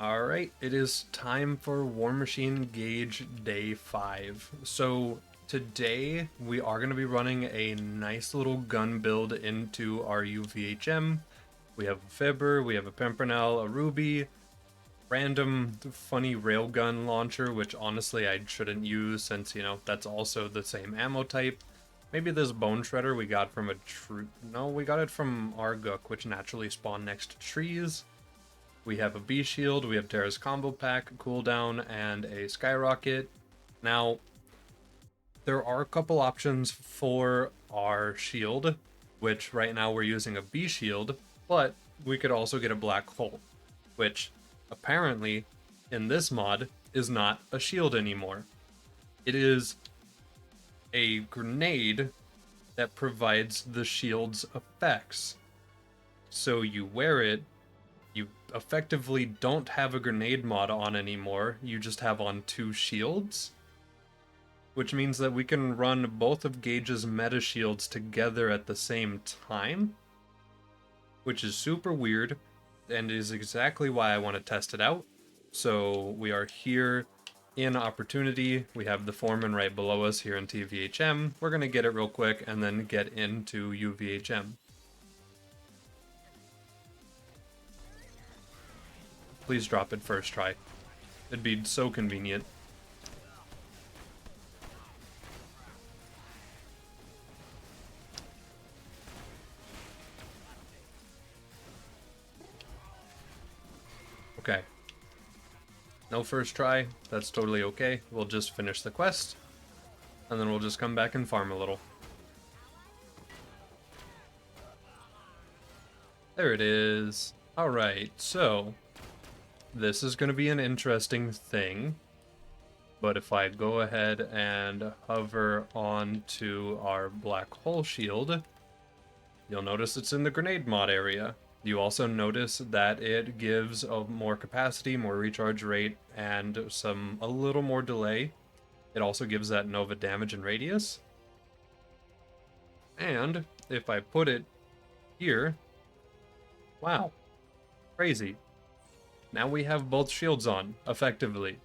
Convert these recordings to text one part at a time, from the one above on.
Alright, it is time for War Machine Gaige Day 5. So today we are going to be running a nice little gun build into our UVHM. We have a Fibber, we have a Pimpernel, a Ruby, random funny railgun launcher, which honestly I shouldn't use since, that's also the same ammo type. Maybe this Bone Shredder we got from a tree. No, we got it from Arguk, which naturally spawn next to trees. We have a B shield, we have Terra's combo pack, cooldown, and a skyrocket. Now, there are a couple options for our shield, which right now we're using a B shield, but we could also get a black hole, which apparently in this mod is not a shield anymore. It is a grenade that provides the shield's effects. So you wear it, you effectively don't have a grenade mod on anymore, you just have on two shields. Which means that we can run both of Gaige's meta shields together at the same time. Which is super weird, and is exactly why I want to test it out. So we are here in Opportunity, we have the Foreman right below us here in TVHM. We're going to get it real quick and then get into UVHM. Please drop it first try. It'd be so convenient. Okay. No first try, that's totally okay. We'll just finish the quest, and then we'll just come back and farm a little. There it is. Alright, so this is going to be an interesting thing, but if I go ahead and hover onto our black hole shield, you'll notice it's in the grenade mod area. You also notice that it gives a more capacity, more recharge rate, and a little more delay. It also gives that Nova damage and radius. And if I put it here, wow, crazy. Now we have both shields on, effectively.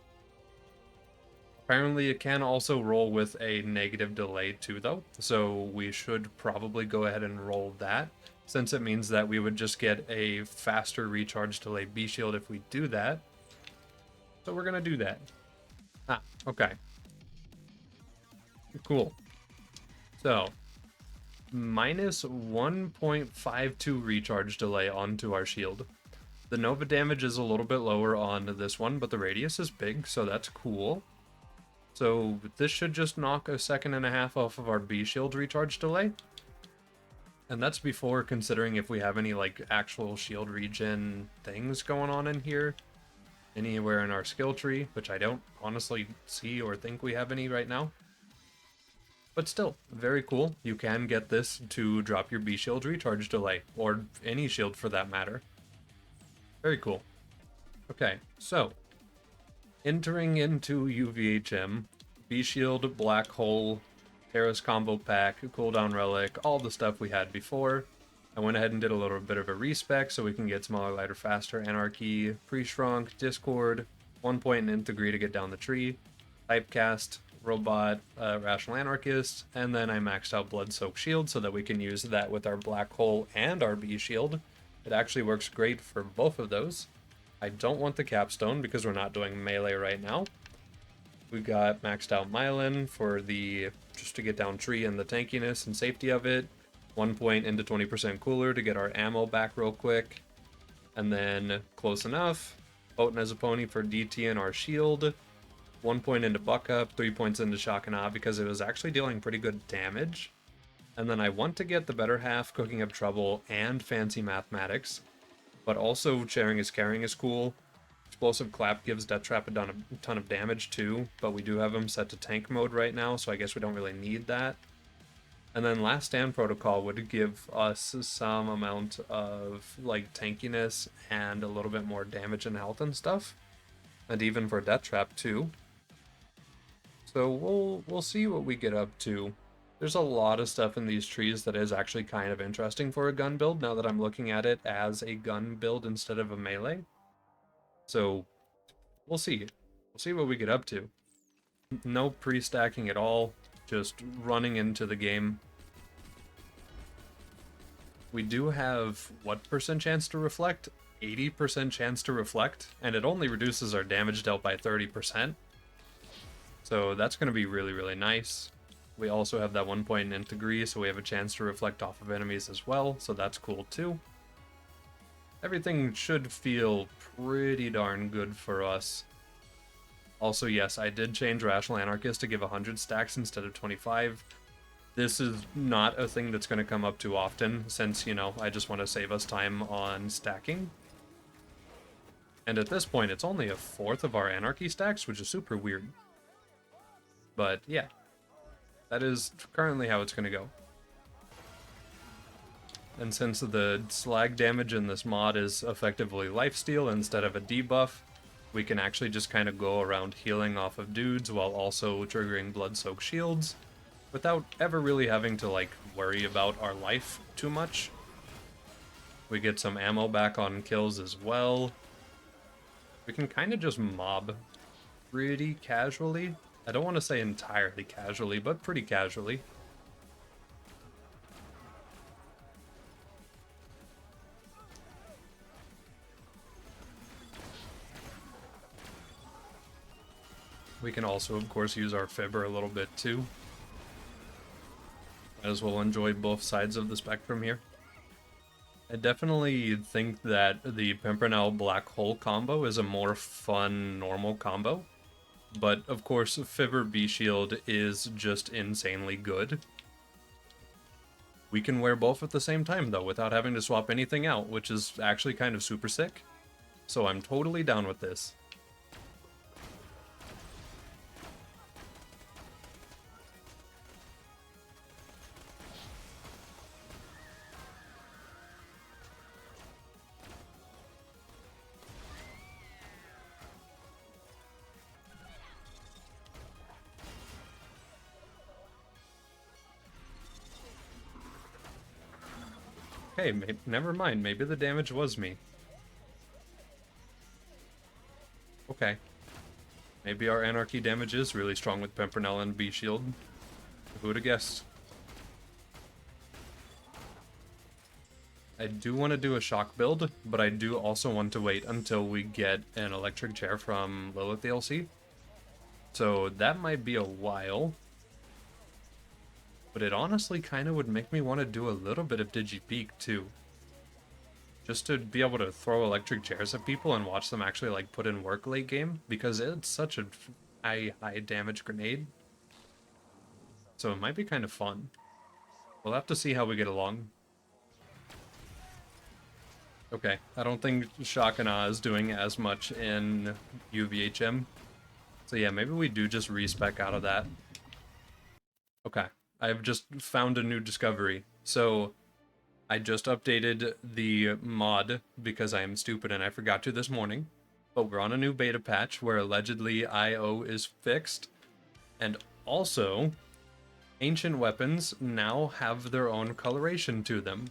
Apparently it can also roll with a negative delay too, though, so we should probably go ahead and roll that, since it means that we would just get a faster recharge delay B shield if we do that. So we're gonna do that. Okay. Cool. So, minus 1.52 recharge delay onto our shield. The Nova damage is a little bit lower on this one, but the radius is big, so that's cool. So this should just knock a second and a half off of our B shield recharge delay. And that's before considering if we have any like actual shield regen things going on in here. Anywhere in our skill tree, which I don't honestly see or think we have any right now. But still, very cool. You can get this to drop your B shield recharge delay, or any shield for that matter. Very cool. Okay, so entering into UVHM, B shield, black hole, Terra's combo pack, cooldown relic, all the stuff we had before. I went ahead and did a little bit of a respec so we can get smaller, lighter, faster, anarchy, pre-shrunk, discord, 1 point in integrity to get down the tree, typecast, robot, rational anarchist, and then I maxed out blood soaked shield so that we can use that with our black hole and our B shield. It actually works great for both of those. I don't want the capstone because we're not doing melee right now. We got maxed out myelin for just to get down tree and the tankiness and safety of it. 1 point into 20% cooler to get our ammo back real quick. And then close enough. Boatin' as a pony for DT and our shield. 1 point into buck up, 3 points into shock and awe because it was actually dealing pretty good damage. And then I want to get the better half, cooking up trouble, and fancy mathematics. But also sharing is caring is cool. Explosive clap gives Death Trap a ton of damage too, but we do have him set to tank mode right now, so I guess we don't really need that. And then Last Stand Protocol would give us some amount of like tankiness and a little bit more damage and health and stuff. And even for Death Trap too. So we'll see what we get up to. There's a lot of stuff in these trees that is actually kind of interesting for a gun build now that I'm looking at it as a gun build instead of a melee. So we'll see. We'll see what we get up to. No pre-stacking at all, just running into the game. We do have what percent chance to reflect? 80% chance to reflect, and it only reduces our damage dealt by 30%. So that's going to be really, really nice. We also have that 1 point in degree, so we have a chance to reflect off of enemies as well, so that's cool too. Everything should feel pretty darn good for us. Also, yes, I did change Rational Anarchist to give 100 stacks instead of 25. This is not a thing that's going to come up too often, since, you know, I just want to save us time on stacking. And at this point, it's only a fourth of our Anarchy stacks, which is super weird. But yeah, that is currently how it's going to go. And since the slag damage in this mod is effectively lifesteal instead of a debuff, we can actually just kind of go around healing off of dudes while also triggering blood-soaked shields without ever really having to, like, worry about our life too much. We get some ammo back on kills as well. We can kind of just mob pretty casually. I don't want to say entirely casually, but pretty casually. We can also, of course, use our Fibber a little bit too. Might as well enjoy both sides of the spectrum here. I definitely think that the Pimpernel Blackhole combo is a more fun normal combo. But, of course, Fibber B-Shield is just insanely good. We can wear both at the same time, though, without having to swap anything out, which is actually kind of super sick. So I'm totally down with this. Hey, never mind. Maybe the damage was me. Okay. Maybe our Anarchy damage is really strong with Pimpernel and B-Shield. Who would have guessed? I do want to do a shock build, but I do also want to wait until we get an electric chair from Lilith DLC. So that might be a while. But it honestly kind of would make me want to do a little bit of DigiPeak too. Just to be able to throw electric chairs at people and watch them actually like put in work late game, because it's such a high damage grenade. So it might be kind of fun. We'll have to see how we get along. Okay, I don't think Shock and Awe is doing as much in UVHM. So yeah, maybe we do just respec out of that. Okay. I've just found a new discovery. So, I just updated the mod because I am stupid and I forgot to this morning. But we're on a new beta patch where allegedly IO is fixed. And also, ancient weapons now have their own coloration to them,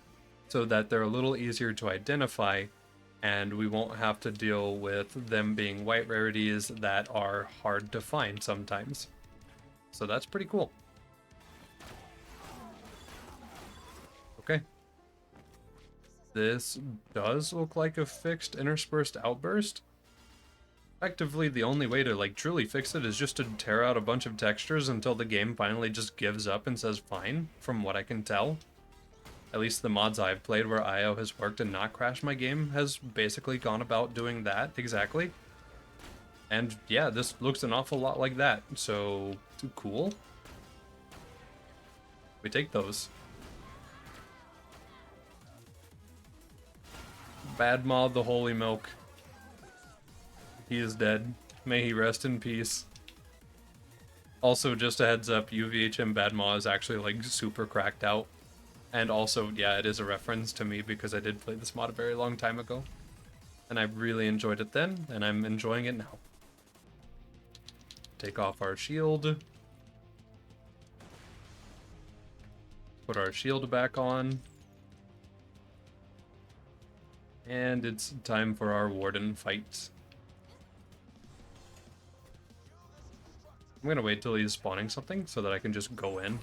so that they're a little easier to identify, and we won't have to deal with them being white rarities that are hard to find sometimes. So that's pretty cool. Okay. This does look like a fixed interspersed outburst. Effectively, the only way to like truly fix it is just to tear out a bunch of textures until the game finally just gives up and says fine, from what I can tell. At least the mods I've played where IO has worked and not crashed my game has basically gone about doing that exactly. And yeah, this looks an awful lot like that, so cool. We take those. Bad Maw the Holy Milk. He is dead. May he rest in peace. Also, just a heads up, UVHM Bad Maw is actually like super cracked out. And also, yeah, it is a reference to me because I did play this mod a very long time ago. And I really enjoyed it then, and I'm enjoying it now. Take off our shield. Put our shield back on. And it's time for our Warden fight. I'm gonna wait till he's spawning something so that I can just go in.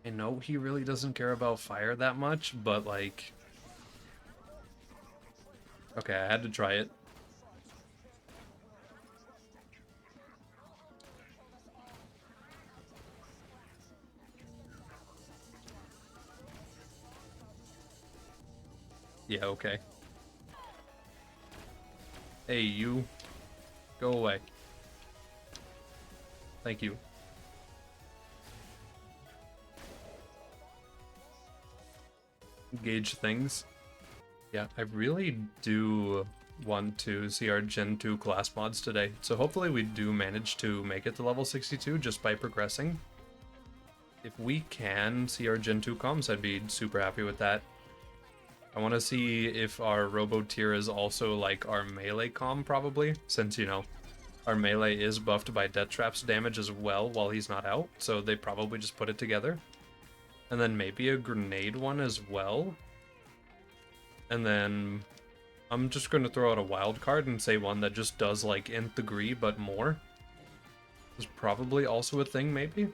I know he really doesn't care about fire that much, but like... Okay, I had to try it. Yeah, okay. Hey, you. Go away. Thank you. Gauge things. Yeah, I really do want to see our Gen 2 class mods today. So hopefully we do manage to make it to level 62 just by progressing. If we can see our Gen 2 comms, I'd be super happy with that. I want to see if our Robo tier is also like our melee comm probably, since, you know, our melee is buffed by Death Trap's damage as well while he's not out, so they probably just put it together. And then maybe a grenade one as well. And then I'm just going to throw out a wild card and say one that just does like nth degree but more. Is probably also a thing maybe.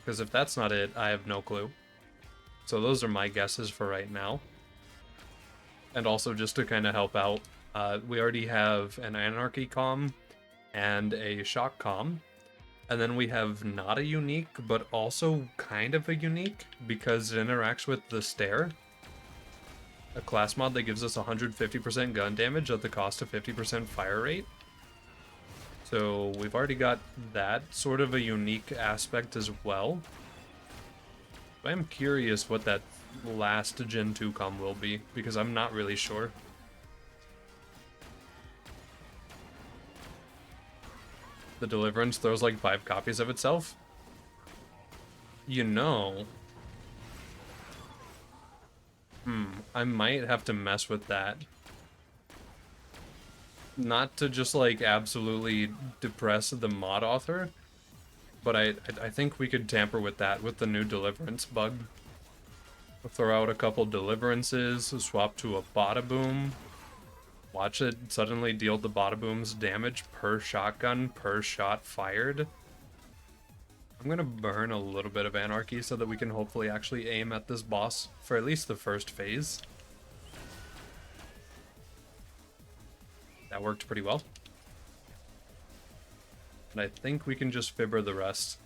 Because if that's not it, I have no clue. So those are my guesses for right now. And also just to kind of help out, we already have an Anarchy comm and a Shock comm. And then we have not a unique, but also kind of a unique because it interacts with the Stare. A class mod that gives us 150% gun damage at the cost of 50% fire rate. So we've already got that sort of a unique aspect as well. I am curious what that last Gen 2 comm will be, because I'm not really sure. The Deliverance throws like 5 copies of itself? You know... I might have to mess with that. Not to just like absolutely depress the mod author, but I think we could tamper with that with the new Deliverance bug. We'll throw out a couple Deliverances, swap to a Bada Boom. Watch it suddenly deal the Bada Boom's damage per shotgun, per shot fired. I'm gonna burn a little bit of Anarchy so that we can hopefully actually aim at this boss for at least the first phase. That worked pretty well. And I think we can just Fibber the rest.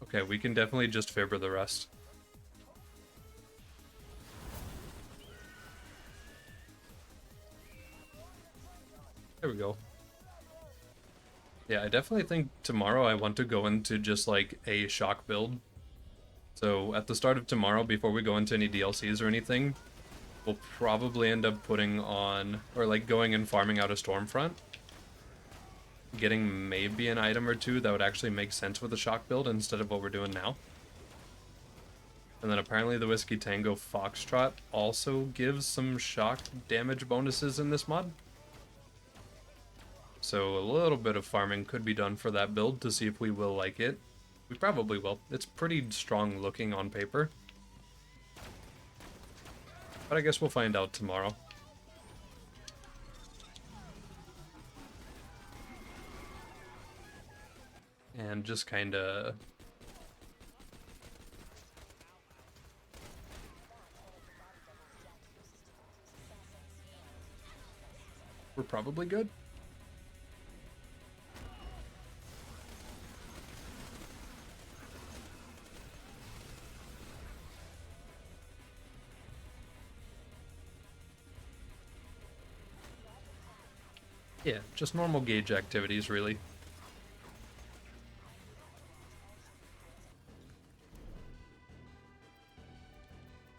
Okay, we can definitely just Fibber the rest. There we go. Yeah, I definitely think tomorrow I want to go into just like a shock build. So at the start of tomorrow, before we go into any DLCs or anything, we'll probably end up putting on, or like going and farming out a Stormfront. Getting maybe an item or two that would actually make sense with a shock build instead of what we're doing now. And then apparently the Whiskey Tango Foxtrot also gives some shock damage bonuses in this mod. So a little bit of farming could be done for that build to see if we will like it. We probably will. It's pretty strong looking on paper. But I guess we'll find out tomorrow. And just kinda... We're probably good. Yeah, just normal Gaige activities, really.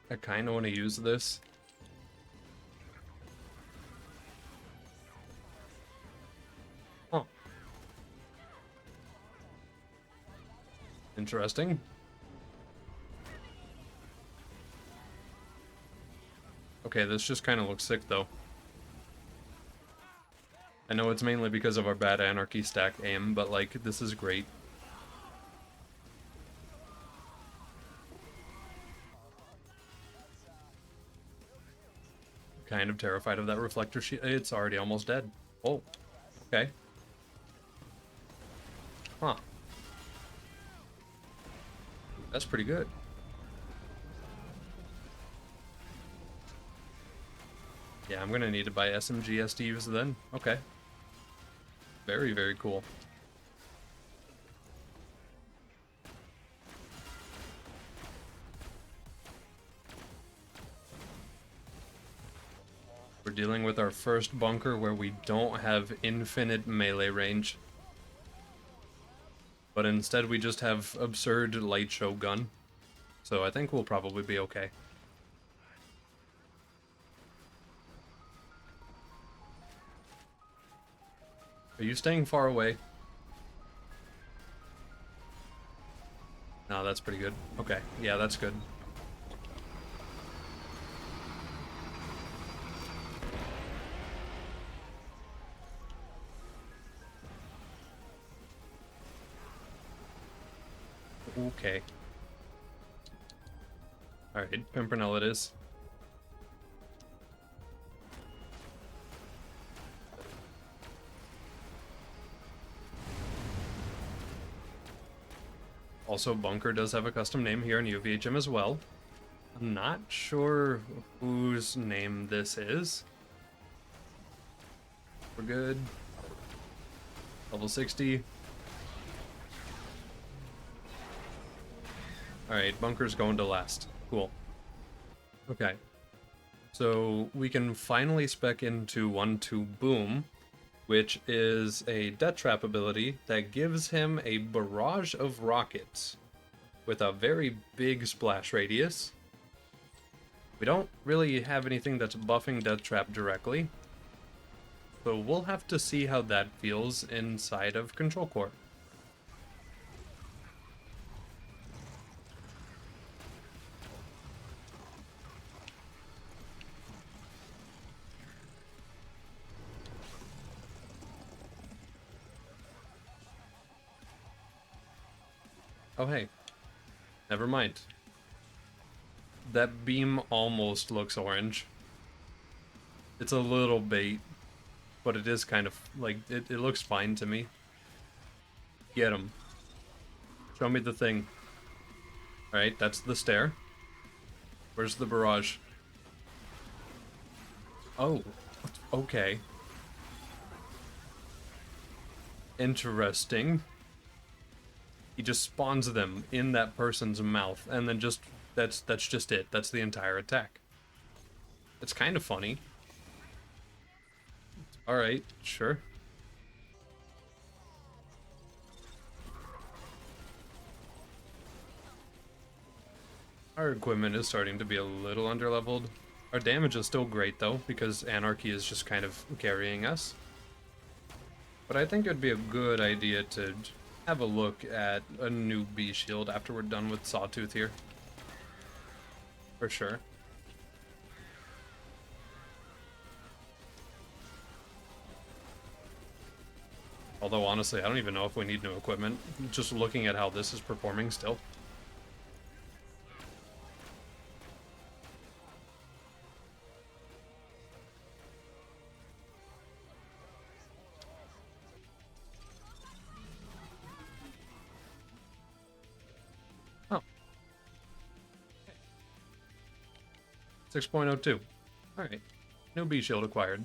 I kind of want to use this. Oh. Interesting. Okay, this just kind of looks sick, though. I know it's mainly because of our bad Anarchy stack aim, but, like, this is great. kind of terrified of that reflector shield. It's already almost dead. Oh, okay. Huh. That's pretty good. Yeah, I'm gonna need to buy SMG SDs then. Okay. Very, very cool. We're dealing with our first bunker where we don't have infinite melee range. But instead we just have absurd light show gun. So I think we'll probably be okay. Are you staying far away? No, that's pretty good. Okay, yeah, that's good. Okay. Alright, Pimpernel it is. Also, Bunker does have a custom name here in UVHM as well. I'm not sure whose name this is. We're good. Level 60. Alright, Bunker's going to last. Cool. Okay. So we can finally spec into 1-2 Boom, which is a death trap ability that gives him a barrage of rockets with a very big splash radius. We don't really have anything that's buffing death trap directly, so we'll have to see how that feels inside of Control Core. Oh hey, never mind. That beam almost looks orange. It's a little bait, but it is kind of, like, it looks fine to me. Get him. Show me the thing. Alright, that's the stair. Where's the barrage? Oh, okay. Interesting. He just spawns them in that person's mouth, and then just, that's just it. That's the entire attack. It's kind of funny. Alright, sure. Our equipment is starting to be a little underleveled. Our damage is still great though, because Anarchy is just kind of carrying us. But I think it'd be a good idea to have a look at a new B shield after we're done with Sawtooth here. For sure. Although honestly, I don't even know if we need new equipment. Just looking at how this is performing still. Oh. 6.02. Alright. New B shield acquired.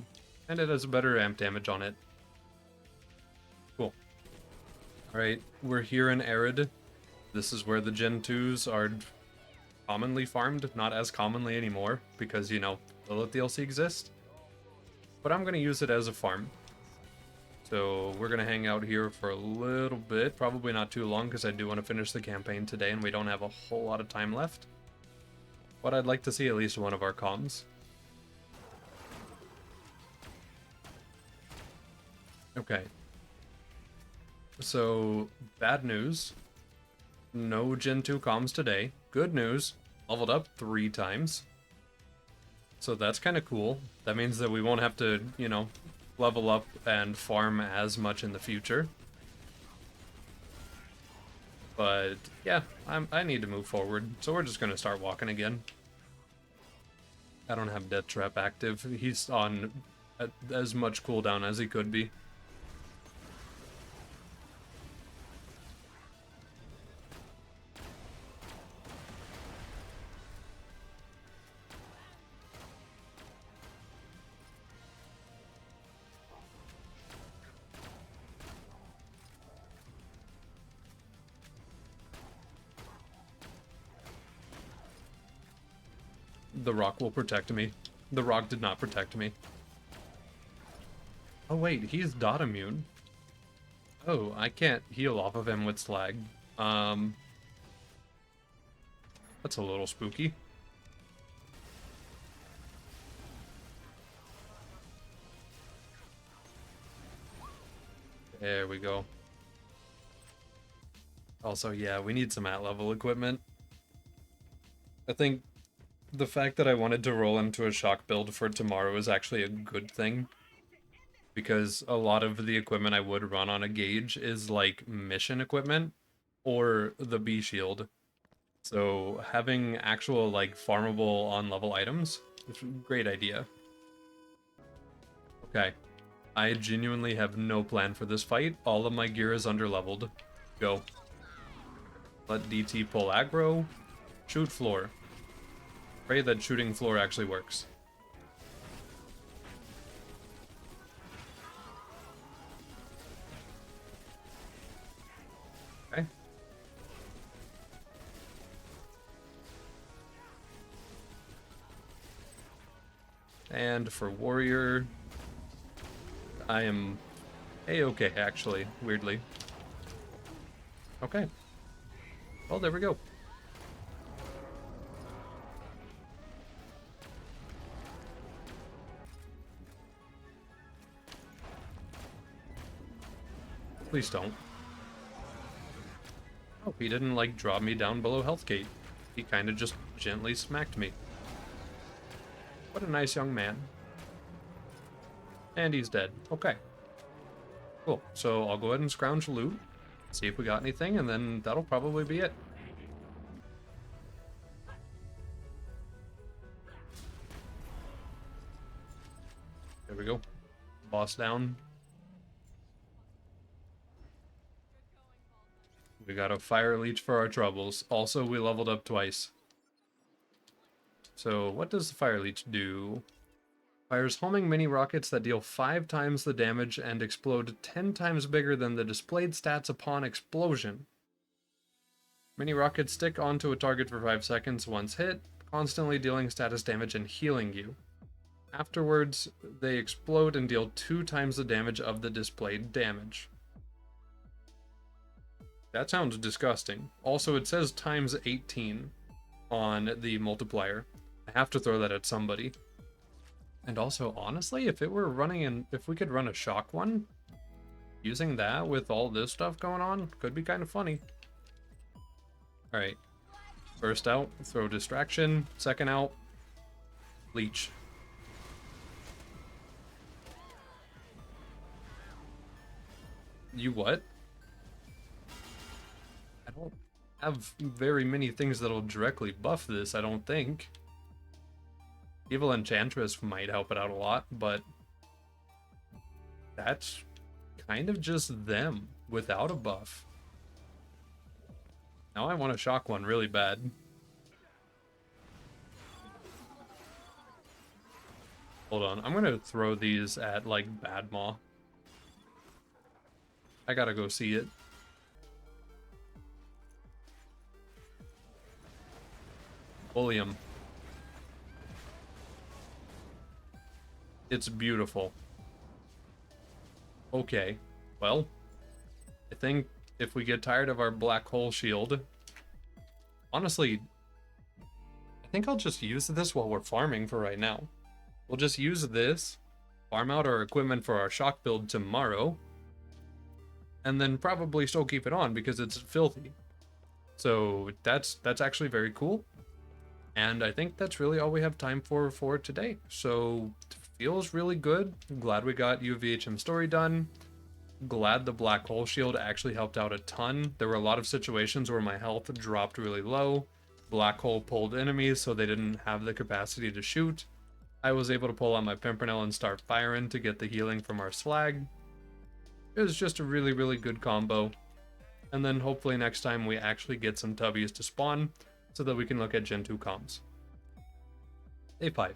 And it has a better amp damage on it. Cool. Alright, we're here in Arid. This is where the Gen 2s are commonly farmed. Not as commonly anymore, because, you know, Lilith DLC exists. But I'm going to use it as a farm. So we're going to hang out here for a little bit. Probably not too long, because I do want to finish the campaign today, and we don't have a whole lot of time left. But I'd like to see at least one of our comms. Okay. So, bad news. No Gen 2 comms today. Good news. Leveled up 3 times. So that's kind of cool. That means that we won't have to, you know, level up and farm as much in the future. But, yeah, I need to move forward. So we're just going to start walking again. I don't have Death Trap active. He's on as much cooldown as he could be. The rock will protect me. The rock did not protect me. Oh wait, he's dot immune. Oh, I can't heal off of him with slag. That's a little spooky. There we go. Also, yeah, we need some at-level equipment. I think the fact that I wanted to roll into a shock build for tomorrow is actually a good thing. Because a lot of the equipment I would run on a Gaige is like mission equipment or the B shield. So having actual like farmable on-level items is a great idea. Okay. I genuinely have no plan for this fight. All of my gear is underleveled. Go. Let DT pull aggro. Shoot floor. Pray that shooting floor actually works. Okay. And for warrior, I am a-okay, actually, weirdly. Okay. Well, there we go. Please don't. Oh, he didn't, like, drop me down below health gate. He kind of just gently smacked me. What a nice young man. And he's dead. Okay. Cool. So I'll go ahead and scrounge loot, see if we got anything, and then that'll probably be it. There we go. Boss down. We got a fire leech for our troubles. Also, we leveled up twice. So what does the fire leech do? Fires homing mini rockets that deal 5 times the damage and explode 10 times bigger than the displayed stats upon explosion. Mini rockets stick onto a target for 5 seconds once hit, constantly dealing status damage and healing you. Afterwards, they explode and deal 2 times the damage of the displayed damage. That sounds disgusting. Also, it says times 18 on the multiplier. I have to throw that at somebody. And also, honestly, if we could run a shock one, using that with all this stuff going on could be kind of funny. Alright. First out, throw distraction. Second out, leech. You what? I don't have very many things that'll directly buff this, I don't think. Evil Enchantress might help it out a lot, but that's kind of just them without a buff. Now I want to shock one really bad. Hold on, I'm gonna throw these at, like, Badmaw. I gotta go see it. Bully him. It's beautiful. Okay, well, I think if we get tired of our black hole shield, honestly, I think I'll just use this while we're farming for right now. We'll just use this, farm out our equipment for our shock build tomorrow, and then probably still keep it on because it's filthy. So that's actually very cool. And I think that's really all we have time for today. So feels really good. Glad we got UVHM story done. Glad the black hole shield actually helped out a ton. There were a lot of situations where my health dropped really low. Black hole pulled enemies so they didn't have the capacity to shoot. I was able to pull out my Pimpernel and start firing to get the healing from our slag. It was just a really, really good combo. And then hopefully next time we actually get some W's to spawn so that we can look at Gen 2 comms. Day 5.